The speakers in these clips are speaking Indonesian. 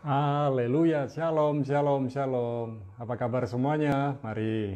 Haleluya, shalom, shalom, shalom. Apa kabar semuanya? Mari,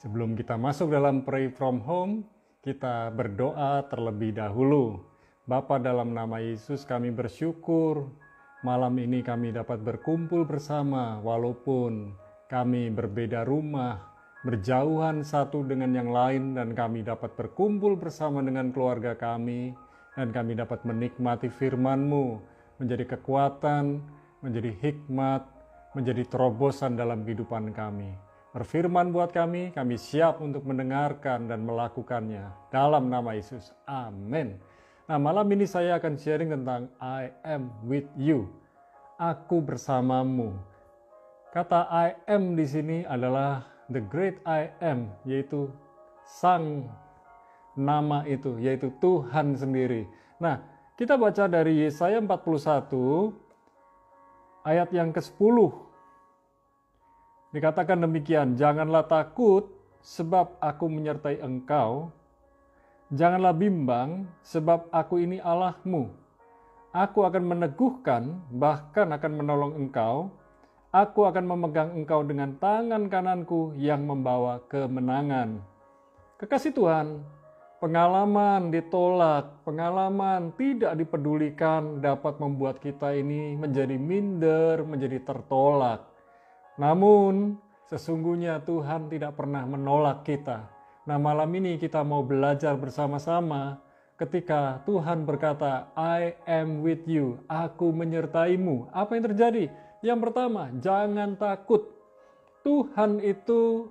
sebelum kita masuk dalam Pray From Home, kita berdoa terlebih dahulu. Bapa, dalam nama Yesus kami bersyukur malam ini kami dapat berkumpul bersama walaupun kami berbeda rumah, berjauhan satu dengan yang lain, dan kami dapat berkumpul bersama dengan keluarga kami, dan kami dapat menikmati firman-Mu menjadi kekuatan, menjadi hikmat, menjadi terobosan dalam kehidupan kami. Berfirman buat kami siap untuk mendengarkan dan melakukannya. Dalam nama Yesus, amin. Nah, malam ini saya akan sharing tentang I am with you. Aku bersamamu. Kata I am di sini adalah the great I am, yaitu sang nama itu, yaitu Tuhan sendiri. Nah, kita baca dari Yesaya 41 ayat yang ke-10. Dikatakan demikian, janganlah takut sebab aku menyertai engkau. Janganlah bimbang sebab aku ini Allahmu. Aku akan meneguhkan, bahkan akan menolong engkau. Aku akan memegang engkau dengan tangan kananku yang membawa kemenangan. Kekasih Tuhan, pengalaman ditolak, pengalaman tidak dipedulikan dapat membuat kita ini menjadi minder, menjadi tertolak. Namun, sesungguhnya Tuhan tidak pernah menolak kita. Nah, malam ini kita mau belajar bersama-sama ketika Tuhan berkata, I am with you, aku menyertaimu. Apa yang terjadi? Yang pertama, jangan takut. Tuhan itu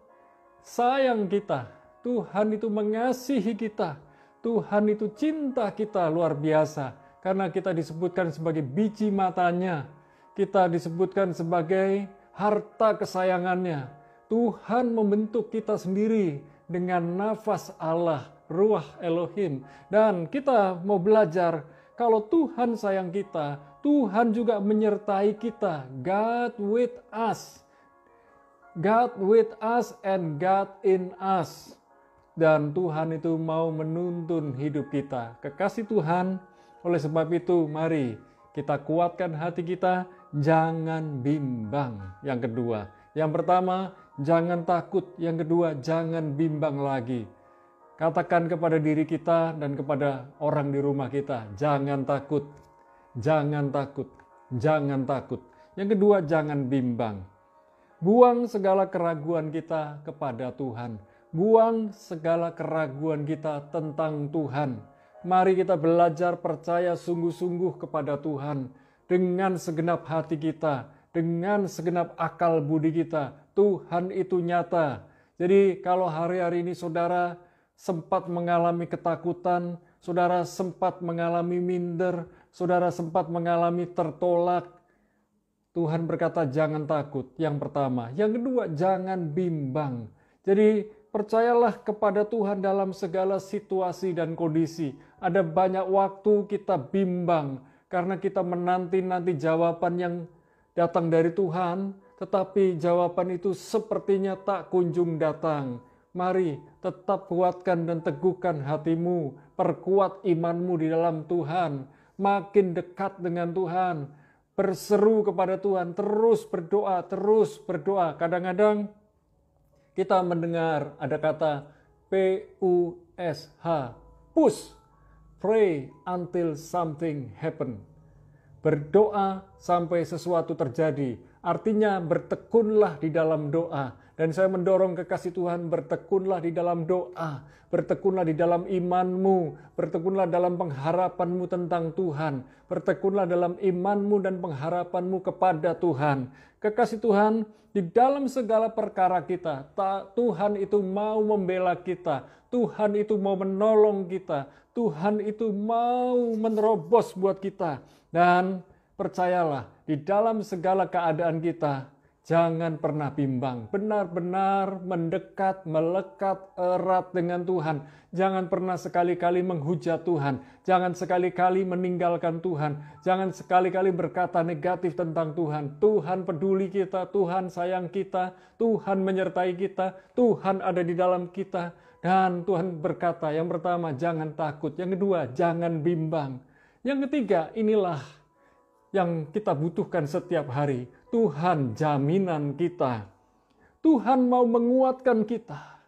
sayang kita. Tuhan itu mengasihi kita. Tuhan itu cinta kita luar biasa. Karena kita disebutkan sebagai biji matanya. Kita disebutkan sebagai harta kesayangannya. Tuhan membentuk kita sendiri dengan nafas Allah, ruah Elohim. Dan kita mau belajar, kalau Tuhan sayang kita, Tuhan juga menyertai kita. God with us. God with us and God in us. Dan Tuhan itu mau menuntun hidup kita. Kekasih Tuhan, oleh sebab itu mari kita kuatkan hati kita, jangan bimbang. Yang kedua, yang pertama, jangan takut. Yang kedua, jangan bimbang lagi. Katakan kepada diri kita dan kepada orang di rumah kita, jangan takut, jangan takut, jangan takut. Yang kedua, jangan bimbang. Buang segala keraguan kita kepada Tuhan. Buang segala keraguan kita tentang Tuhan. Mari kita belajar percaya sungguh-sungguh kepada Tuhan. Dengan segenap hati kita, dengan segenap akal budi kita, Tuhan itu nyata. Jadi kalau hari-hari ini saudara sempat mengalami ketakutan, saudara sempat mengalami minder, saudara sempat mengalami tertolak, Tuhan berkata jangan takut, yang pertama. Yang kedua, jangan bimbang. Jadi percayalah kepada Tuhan dalam segala situasi dan kondisi. Ada banyak waktu kita bimbang karena kita menanti-nanti jawaban yang datang dari Tuhan, tetapi jawaban itu sepertinya tak kunjung datang. Mari tetap kuatkan dan teguhkan hatimu, perkuat imanmu di dalam Tuhan, makin dekat dengan Tuhan, berseru kepada Tuhan, terus berdoa, terus berdoa. Kadang-kadang kita mendengar ada kata PUSH, push, pray until something happen. Berdoa sampai sesuatu terjadi. Artinya bertekunlah di dalam doa. Dan saya mendorong kekasih Tuhan, bertekunlah di dalam doa. Bertekunlah di dalam imanmu. Bertekunlah dalam pengharapanmu tentang Tuhan. Bertekunlah dalam imanmu dan pengharapanmu kepada Tuhan. Kekasih Tuhan, di dalam segala perkara kita, Tuhan itu mau membela kita. Tuhan itu mau menolong kita. Tuhan itu mau menerobos buat kita. Dan percayalah, di dalam segala keadaan kita, jangan pernah bimbang. Benar-benar mendekat, melekat erat dengan Tuhan. Jangan pernah sekali-kali menghujat Tuhan. Jangan sekali-kali meninggalkan Tuhan. Jangan sekali-kali berkata negatif tentang Tuhan. Tuhan peduli kita, Tuhan sayang kita, Tuhan menyertai kita, Tuhan ada di dalam kita. Dan Tuhan berkata, yang pertama, jangan takut. Yang kedua, jangan bimbang. Yang ketiga, inilah yang kita butuhkan setiap hari. Tuhan jaminan kita. Tuhan mau menguatkan kita.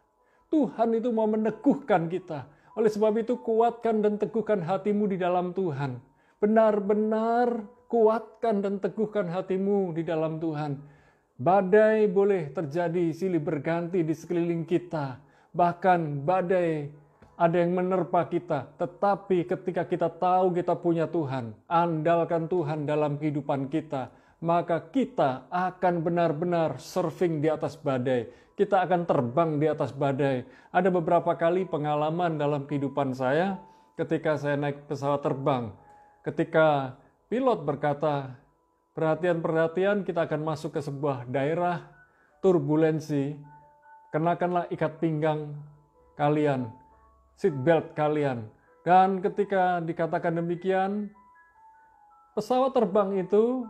Tuhan itu mau meneguhkan kita. Oleh sebab itu kuatkan dan teguhkan hatimu di dalam Tuhan. Benar-benar kuatkan dan teguhkan hatimu di dalam Tuhan. Badai boleh terjadi silih berganti di sekeliling kita. Bahkan badai ada yang menerpa kita. Tetapi ketika kita tahu kita punya Tuhan, andalkan Tuhan dalam kehidupan kita, maka kita akan benar-benar surfing di atas badai. Kita akan terbang di atas badai. Ada beberapa kali pengalaman dalam kehidupan saya ketika saya naik pesawat terbang. Ketika pilot berkata, perhatian-perhatian, kita akan masuk ke sebuah daerah turbulensi. Kenakanlah ikat pinggang kalian, seat belt kalian. Dan ketika dikatakan demikian, pesawat terbang itu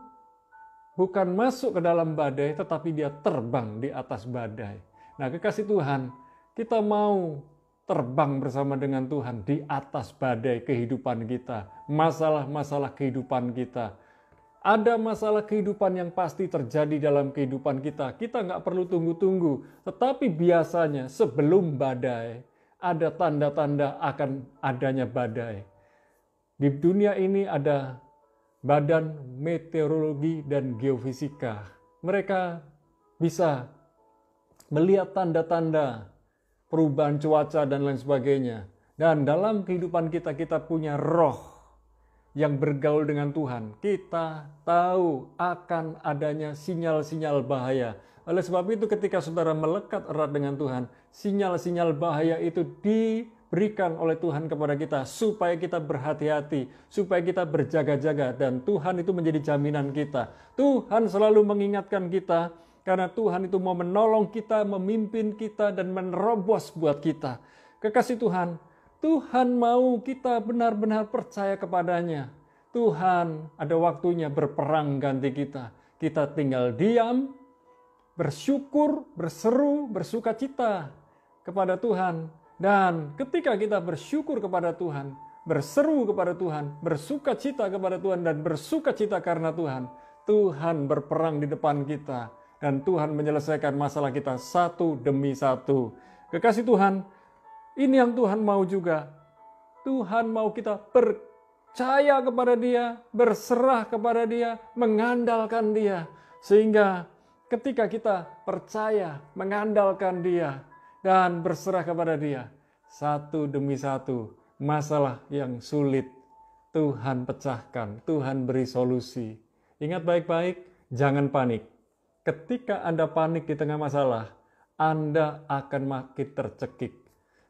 bukan masuk ke dalam badai, tetapi dia terbang di atas badai. Nah, kekasih Tuhan, kita mau terbang bersama dengan Tuhan di atas badai kehidupan kita. Masalah-masalah kehidupan kita. Ada masalah kehidupan yang pasti terjadi dalam kehidupan kita. Kita nggak perlu tunggu-tunggu. Tetapi biasanya sebelum badai, ada tanda-tanda akan adanya badai. Di dunia ini ada Badan Meteorologi dan Geofisika. Mereka bisa melihat tanda-tanda perubahan cuaca dan lain sebagainya. Dan dalam kehidupan kita, kita punya roh yang bergaul dengan Tuhan. Kita tahu akan adanya sinyal-sinyal bahaya. Oleh sebab itu ketika saudara melekat erat dengan Tuhan, sinyal-sinyal bahaya itu diberikan oleh Tuhan kepada kita supaya kita berhati-hati, supaya kita berjaga-jaga, dan Tuhan itu menjadi jaminan kita. Tuhan selalu mengingatkan kita karena Tuhan itu mau menolong kita, memimpin kita, dan menerobos buat kita. Kekasih Tuhan, Tuhan mau kita benar-benar percaya kepadanya. Tuhan ada waktunya berperang ganti kita. Kita tinggal diam, bersyukur, berseru, bersuka cita kepada Tuhan. Dan ketika kita bersyukur kepada Tuhan, berseru kepada Tuhan, bersuka cita kepada Tuhan, dan bersuka cita karena Tuhan, Tuhan berperang di depan kita. Dan Tuhan menyelesaikan masalah kita satu demi satu. Kekasih Tuhan, ini yang Tuhan mau juga. Tuhan mau kita percaya kepada Dia, berserah kepada Dia, mengandalkan Dia. Sehingga ketika kita percaya, mengandalkan Dia, dan berserah kepada Dia, satu demi satu masalah yang sulit Tuhan pecahkan, Tuhan beri solusi. Ingat baik-baik, jangan panik. Ketika Anda panik di tengah masalah, Anda akan makin tercekik.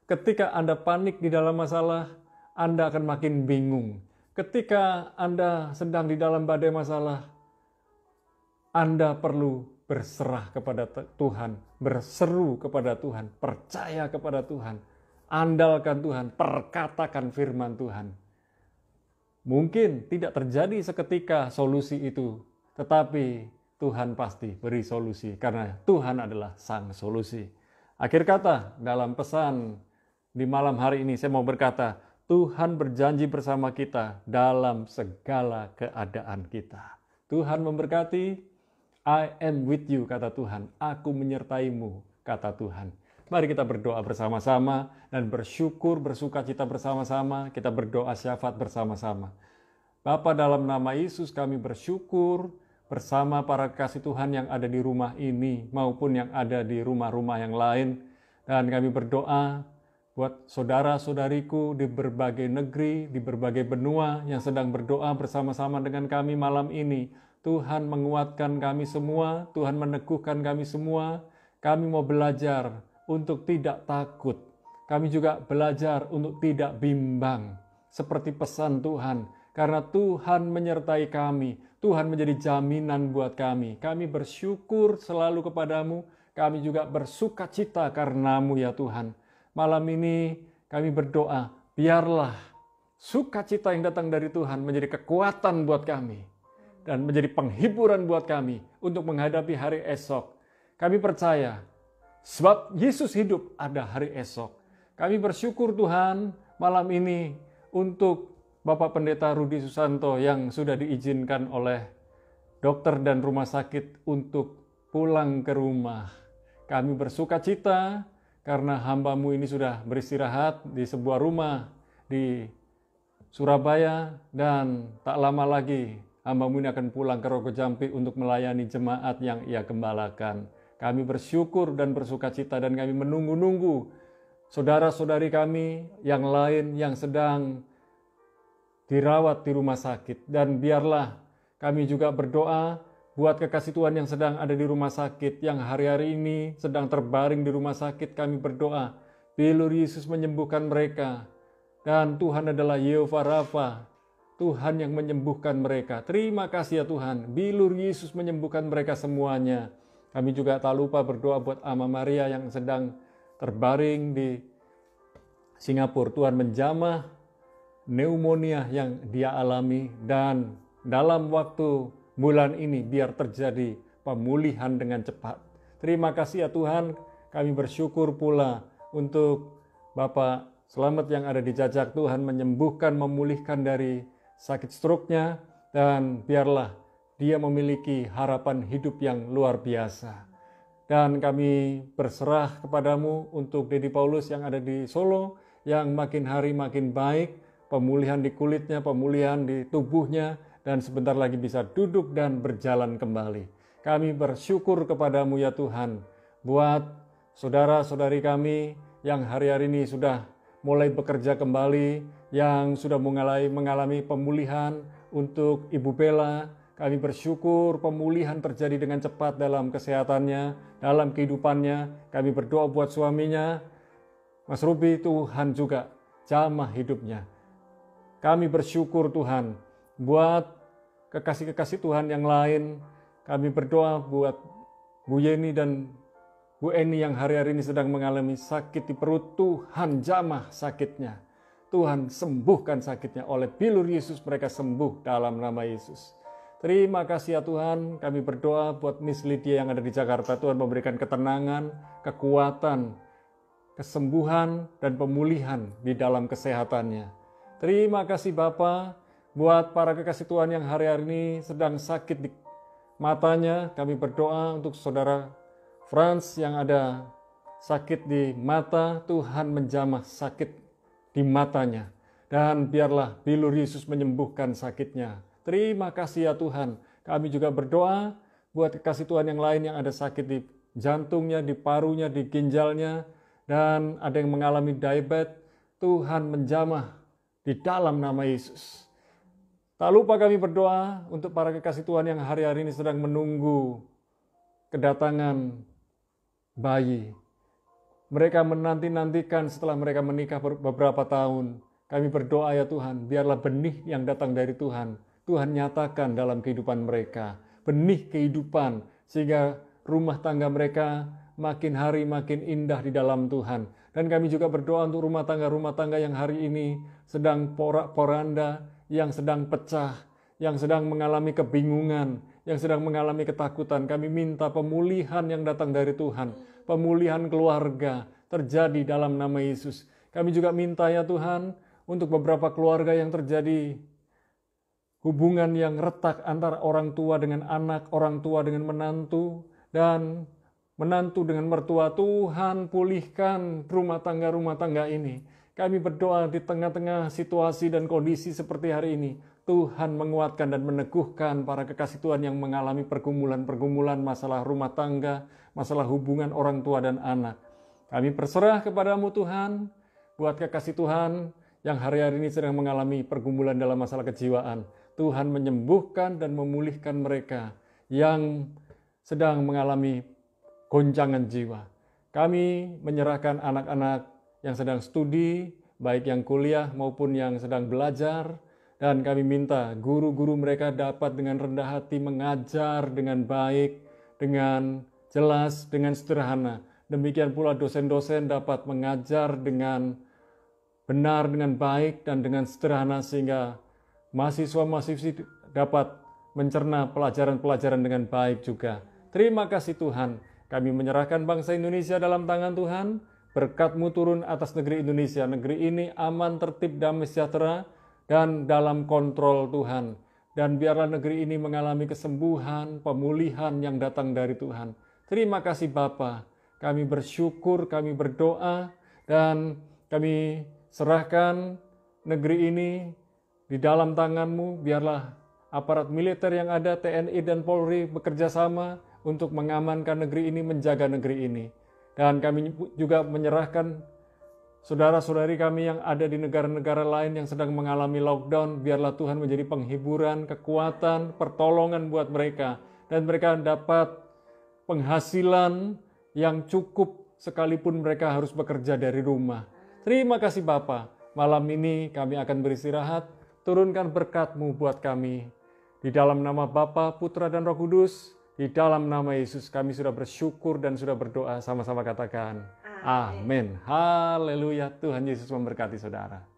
Ketika Anda panik di dalam masalah, Anda akan makin bingung. Ketika Anda sedang di dalam badai masalah, Anda perlu berserah kepada Tuhan, berseru kepada Tuhan, percaya kepada Tuhan, andalkan Tuhan, perkatakan firman Tuhan. Mungkin tidak terjadi seketika solusi itu, tetapi Tuhan pasti beri solusi karena Tuhan adalah sang solusi. Akhir kata dalam pesan di malam hari ini saya mau berkata, Tuhan berjanji bersama kita dalam segala keadaan kita. Tuhan memberkati, I am with you, kata Tuhan. Aku menyertaimu, kata Tuhan. Mari kita berdoa bersama-sama dan bersyukur, bersuka cita bersama-sama. Kita berdoa syafaat bersama-sama. Bapa, dalam nama Yesus kami bersyukur bersama para kasih Tuhan yang ada di rumah ini maupun yang ada di rumah-rumah yang lain. Dan kami berdoa buat saudara-saudariku di berbagai negeri, di berbagai benua yang sedang berdoa bersama-sama dengan kami malam ini. Tuhan menguatkan kami semua, Tuhan meneguhkan kami semua. Kami mau belajar untuk tidak takut. Kami juga belajar untuk tidak bimbang. Seperti pesan Tuhan, karena Tuhan menyertai kami. Tuhan menjadi jaminan buat kami. Kami bersyukur selalu kepadamu. Kami juga bersuka cita karenamu ya Tuhan. Malam ini kami berdoa, biarlah sukacita yang datang dari Tuhan menjadi kekuatan buat kami dan menjadi penghiburan buat kami untuk menghadapi hari esok. Kami percaya, sebab Yesus hidup ada hari esok. Kami bersyukur Tuhan malam ini untuk Bapak Pendeta Rudi Susanto yang sudah diizinkan oleh dokter dan rumah sakit untuk pulang ke rumah. Kami bersuka cita karena hamba-Mu ini sudah beristirahat di sebuah rumah di Surabaya, dan tak lama lagi hamba-Mu ini akan pulang ke Rogo Jampi untuk melayani jemaat yang Ia gembalakan. Kami bersyukur dan bersuka cita, dan kami menunggu-nunggu saudara-saudari kami yang lain yang sedang dirawat di rumah sakit. Dan biarlah kami juga berdoa buat kekasih Tuhan yang sedang ada di rumah sakit, yang hari-hari ini sedang terbaring di rumah sakit. Kami berdoa, bilur Yesus menyembuhkan mereka. Dan Tuhan adalah Yehova Rafa, Tuhan yang menyembuhkan mereka. Terima kasih ya Tuhan, bilur Yesus menyembuhkan mereka semuanya. Kami juga tak lupa berdoa buat Ama Maria yang sedang terbaring di Singapura. Tuhan menjamah pneumonia yang dia alami, dan dalam waktu bulan ini biar terjadi pemulihan dengan cepat. Terima kasih ya Tuhan, kami bersyukur pula untuk Bapak Selamat yang ada di Jajak. Tuhan menyembuhkan, memulihkan dari sakit stroke-nya, dan biarlah dia memiliki harapan hidup yang luar biasa. Dan kami berserah kepadamu untuk Dedi Paulus yang ada di Solo, yang makin hari makin baik, pemulihan di kulitnya, pemulihan di tubuhnya, dan sebentar lagi bisa duduk dan berjalan kembali. Kami bersyukur kepadamu ya Tuhan, buat saudara-saudari kami yang hari-hari ini sudah mulai bekerja kembali, yang sudah mengalami pemulihan. Untuk Ibu Bella, kami bersyukur pemulihan terjadi dengan cepat dalam kesehatannya, dalam kehidupannya. Kami berdoa buat suaminya, Mas Ruby, Tuhan juga jamah hidupnya. Kami bersyukur Tuhan buat kekasih-kekasih Tuhan yang lain. Kami berdoa buat Bu Yeni dan Bu Eni yang hari-hari ini sedang mengalami sakit di perut. Tuhan jamah sakitnya. Tuhan sembuhkan sakitnya. Oleh bilur Yesus mereka sembuh dalam nama Yesus. Terima kasih ya Tuhan. Kami berdoa buat Miss Lydia yang ada di Jakarta. Tuhan memberikan ketenangan, kekuatan, kesembuhan, dan pemulihan di dalam kesehatannya. Terima kasih Bapa buat para kekasih Tuhan yang hari-hari ini sedang sakit di matanya. Kami berdoa untuk saudara Frans yang ada sakit di mata. Tuhan menjamah sakit di matanya, dan biarlah bilur Yesus menyembuhkan sakitnya. Terima kasih ya Tuhan. Kami juga berdoa buat kekasih Tuhan yang lain yang ada sakit di jantungnya, di parunya, di ginjalnya, dan ada yang mengalami diabetes. Tuhan menjamah di dalam nama Yesus. Tak lupa kami berdoa untuk para kekasih Tuhan yang hari-hari ini sedang menunggu kedatangan bayi. Mereka menanti-nantikan setelah mereka menikah beberapa tahun. Kami berdoa ya Tuhan, biarlah benih yang datang dari Tuhan, Tuhan nyatakan dalam kehidupan mereka. Benih kehidupan, sehingga rumah tangga mereka makin hari makin indah di dalam Tuhan. Dan kami juga berdoa untuk rumah tangga yang hari ini sedang porak-poranda, yang sedang pecah, yang sedang mengalami kebingungan, yang sedang mengalami ketakutan. Kami minta pemulihan yang datang dari Tuhan. Pemulihan keluarga terjadi dalam nama Yesus. Kami juga minta ya Tuhan untuk beberapa keluarga yang terjadi hubungan yang retak antara orang tua dengan anak, orang tua dengan menantu, dan menantu dengan mertua. Tuhan pulihkan rumah tangga ini. Kami berdoa di tengah-tengah situasi dan kondisi seperti hari ini, Tuhan menguatkan dan meneguhkan para kekasih Tuhan yang mengalami pergumulan-pergumulan masalah rumah tangga, masalah hubungan orang tua dan anak. Kami berserah kepadamu Tuhan, buat kekasih Tuhan yang hari-hari ini sedang mengalami pergumulan dalam masalah kejiwaan. Tuhan menyembuhkan dan memulihkan mereka yang sedang mengalami goncangan jiwa. Kami menyerahkan anak-anak yang sedang studi, baik yang kuliah maupun yang sedang belajar, dan kami minta guru-guru mereka dapat dengan rendah hati mengajar dengan baik, dengan jelas, dengan sederhana. Demikian pula dosen-dosen dapat mengajar dengan benar, dengan baik, dan dengan sederhana, sehingga mahasiswa-mahasiswi dapat mencerna pelajaran-pelajaran dengan baik juga. Terima kasih Tuhan. Kami menyerahkan bangsa Indonesia dalam tangan Tuhan. Berkat-Mu turun atas negeri Indonesia. Negeri ini aman, tertib, damai, sejahtera. dan dalam kontrol Tuhan. Dan biarlah negeri ini mengalami kesembuhan, pemulihan yang datang dari Tuhan. Terima kasih Bapa. Kami bersyukur, kami berdoa, dan kami serahkan negeri ini di dalam tangan-Mu. Biarlah aparat militer yang ada, TNI dan Polri bekerja sama untuk mengamankan negeri ini, menjaga negeri ini. Dan kami juga menyerahkan saudara-saudari kami yang ada di negara-negara lain yang sedang mengalami lockdown. Biarlah Tuhan menjadi penghiburan, kekuatan, pertolongan buat mereka. Dan mereka dapat penghasilan yang cukup sekalipun mereka harus bekerja dari rumah. Terima kasih Bapa. Malam ini kami akan beristirahat. Turunkan berkat-Mu buat kami. Di dalam nama Bapa, Putra, dan Roh Kudus, di dalam nama Yesus kami sudah bersyukur dan sudah berdoa. Sama-sama katakan, Amin. Haleluya. Tuhan Yesus memberkati saudara.